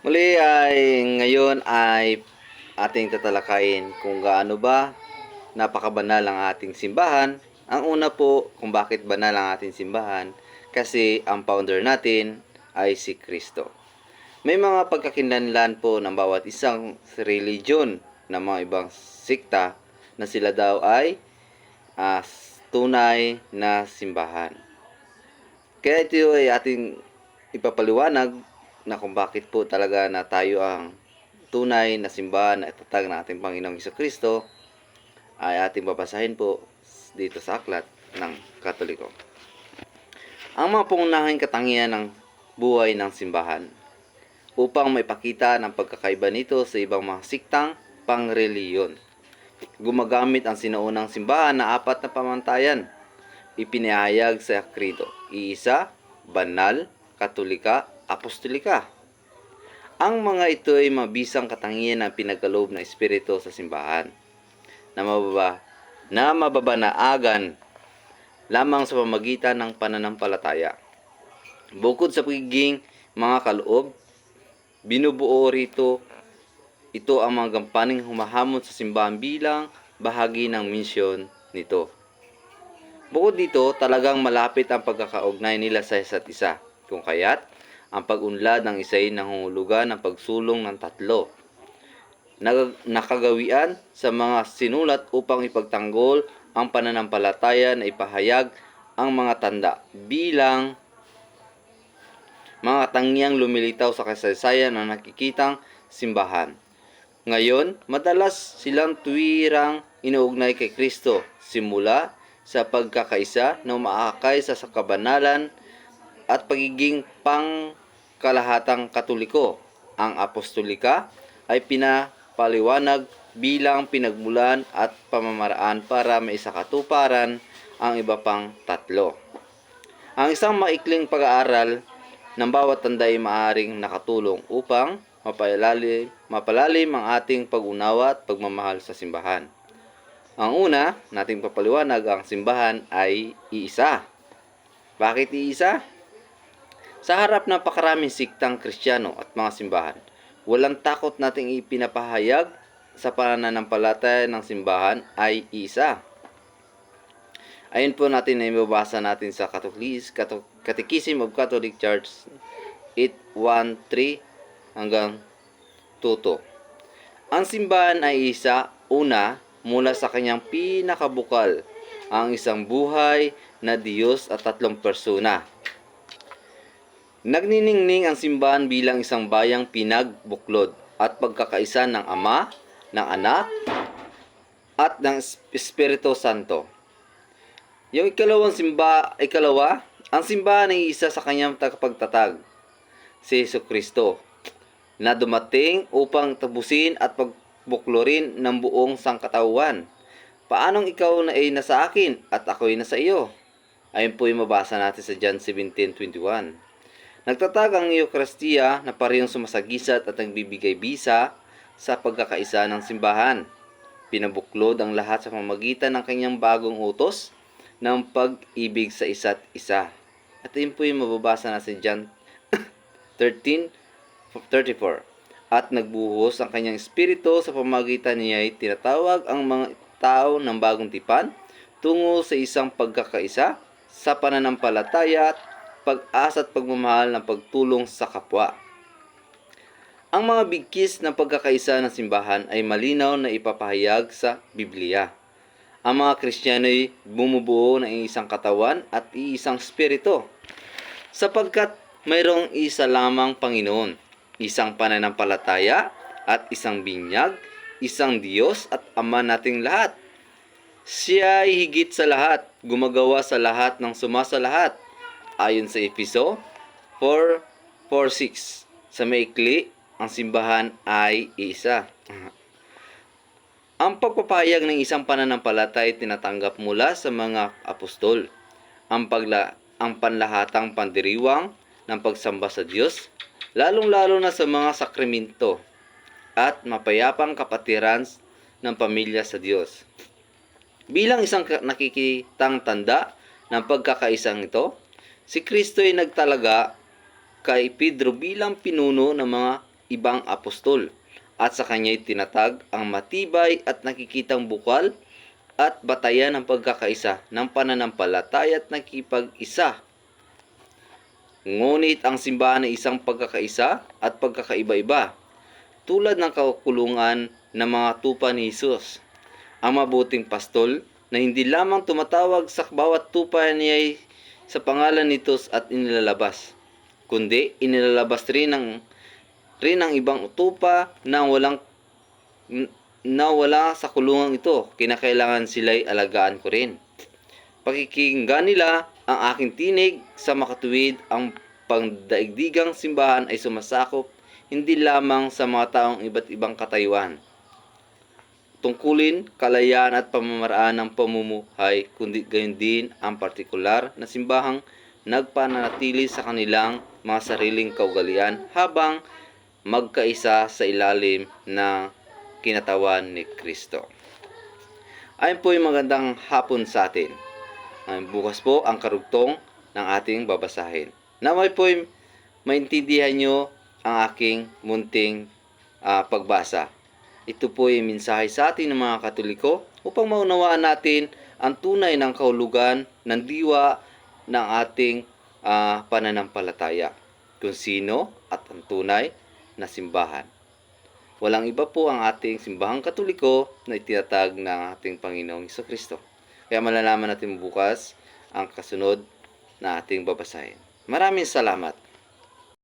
Muli ay ngayon ay ating tatalakayin kung gaano ba napakabanal ang ating simbahan. Ang una po kung bakit banal ang ating simbahan kasi ang founder natin ay si Kristo. May mga pagkakinlanlan po ng bawat isang religion ng mga ibang sikta na sila daw ay ah, tunay na simbahan. Kaya ito ay ating ipapaliwanag na kung bakit po talaga na tayo ang tunay na simbahan na itatag ng ating Panginoong Kristo ay ating babasahin po dito sa aklat ng Katoliko. Ang mga pangunahing katangian ng buhay ng simbahan upang maipakita ng pagkakaiba nito sa ibang mga siktang pangreliyon. Gumagamit ang sinaunang simbahan na apat na pamantayan ipinahayag sa Krido: iisa, banal, katolika, apostolika. Ang mga ito ay mabisang katangian ng pinagkaloob ng Espiritu sa simbahan na mababanaagan lamang sa pamagitan ng pananampalataya. Bukod sa pagiging mga kaloob, binubuo rito ito ang mga gampaning humahamon sa simbahan bilang bahagi ng misyon nito. Bukod dito, talagang malapit ang pagkakaugnay nila sa isa't isa. Kung kaya't, ang pag-unlad ng isa ay nangungulugan ng pagsulong ng tatlo. Nakagawian sa mga sinulat upang ipagtanggol ang pananampalataya na ipahayag ang mga tanda bilang mga tangyang lumilitaw sa kasaysayan ng nakikitang simbahan. Ngayon, madalas silang tuwirang inuugnay kay Kristo simula sa pagkakaisa na umaakay sa kabanalan at pagiging pangkalahatang katoliko. Ang apostolika ay pinapaliwanag bilang pinagmulan at pamamaraan para maisakatuparan ang iba pang tatlo. Ang isang maikling pag-aaral ng bawat tanda ay maaaring nakatulong upang mapalalim ang ating pag-unawa at pagmamahal sa simbahan. Ang una, nating papaliwanag, ang simbahan ay iisa. Bakit iisa? Sa harap ng pakaraming siktang Kristiyano at mga simbahan, walang takot nating ipinapahayag sa pananampalataya ng simbahan ay isa. Ayun po natin na ibabasa natin sa Catechism of Catholic Church 813 hanggang 22. Ang simbahan ay isa, una, mula sa kanyang pinakabukal, ang isang buhay na Diyos at tatlong persona. Nagniningning ang simbahan bilang isang bayang pinagbuklod at pagkakaisa ng Ama, ng Anak, at ng Espiritu Santo. Yung ikalawa, ang simbahan ay isa sa kanyang tagapagtatag, si Jesucristo, na dumating upang tapusin at pagbuklorin ng buong sangkatauhan. Paanong ikaw na ay nasa akin at ako'y nasa iyo? Ayun po yung mabasa natin sa John 17:21. Nagtatag ang Eucharistia na parehong sumasagisat at nagbibigay bisa sa pagkakaisa ng simbahan. Pinabuklod ang lahat sa pamamagitan ng kanyang bagong utos ng pag-ibig sa isa't isa. At yun po yung mababasa na sa John 13:34. At nagbuhos ang kanyang espiritu sa pamamagitan niya ay tinatawag ang mga tao ng bagong tipan tungo sa isang pagkakaisa sa pananampalataya at pag-asa at pagmamahal ng pagtulong sa kapwa. Ang mga bigkis ng pagkakaisa ng simbahan ay malinaw na ipapahayag sa Biblia. Ang mga Kristiyano ay bumubuo ng isang katawan at iisang spirito, sapagkat mayroong isa lamang Panginoon, isang pananampalataya at isang binyag, isang Diyos at Ama nating lahat. Siya ay higit sa lahat, gumagawa sa lahat ng sumasalahat. Ayon sa Efeso 4:4-6, sa maikli, ang simbahan ay isa. Ang pagpapahayag ng isang pananampalataya ay tinatanggap mula sa mga apostol. Ang panlahatang pandiriwang ng pagsamba sa Diyos, lalong-lalo na sa mga sakramento at mapayapang kapatiran ng pamilya sa Diyos. Bilang isang nakikitang tanda ng pagkakaisang ito, si Kristo ay nagtalaga kay Pedro bilang pinuno ng mga ibang apostol at sa kanya'y tinatag ang matibay at nakikitang bukal at batayan ng pagkakaisa ng pananampalataya at nakipag-isa. Ngunit ang simbahan ay isang pagkakaisa at pagkakaiba-iba, tulad ng kakulungan ng mga tupa ni Jesus. Ang mabuting pastol na hindi lamang tumatawag sa bawat tupa niya ay sa pangalan nito at inilalabas, kundi inilalabas rin ang ibang tupa na wala sa kulungang ito. Kinakailangan sila'y alagaan ko rin. Pakikinggan nila ang aking tinig sa makatuwid. Ang pangdaigdigang simbahan ay sumasakop hindi lamang sa mga taong iba't ibang katayuan, tungkulin, kalayaan at pamamaraan ng pamumuhay, kundi gayon din ang partikular na simbahang nagpananatili sa kanilang mga sariling kaugalian habang magkaisa sa ilalim ng kinatawan ni Kristo. Ayun po yung magandang hapon sa atin. Bukas po ang karugtong ng ating babasahin. Naway po maintindihan nyo ang aking munting pagbasa. Ito po ay mensahe sa atin ng mga Katoliko upang maunawaan natin ang tunay ng kahulugan ng diwa ng ating pananampalataya, kung sino at ang tunay na simbahan. Walang iba po ang ating simbahang Katoliko na itinatag ng ating Panginoong Hesukristo. Kaya malalaman natin bukas ang kasunod na ating babasahin. Maraming salamat.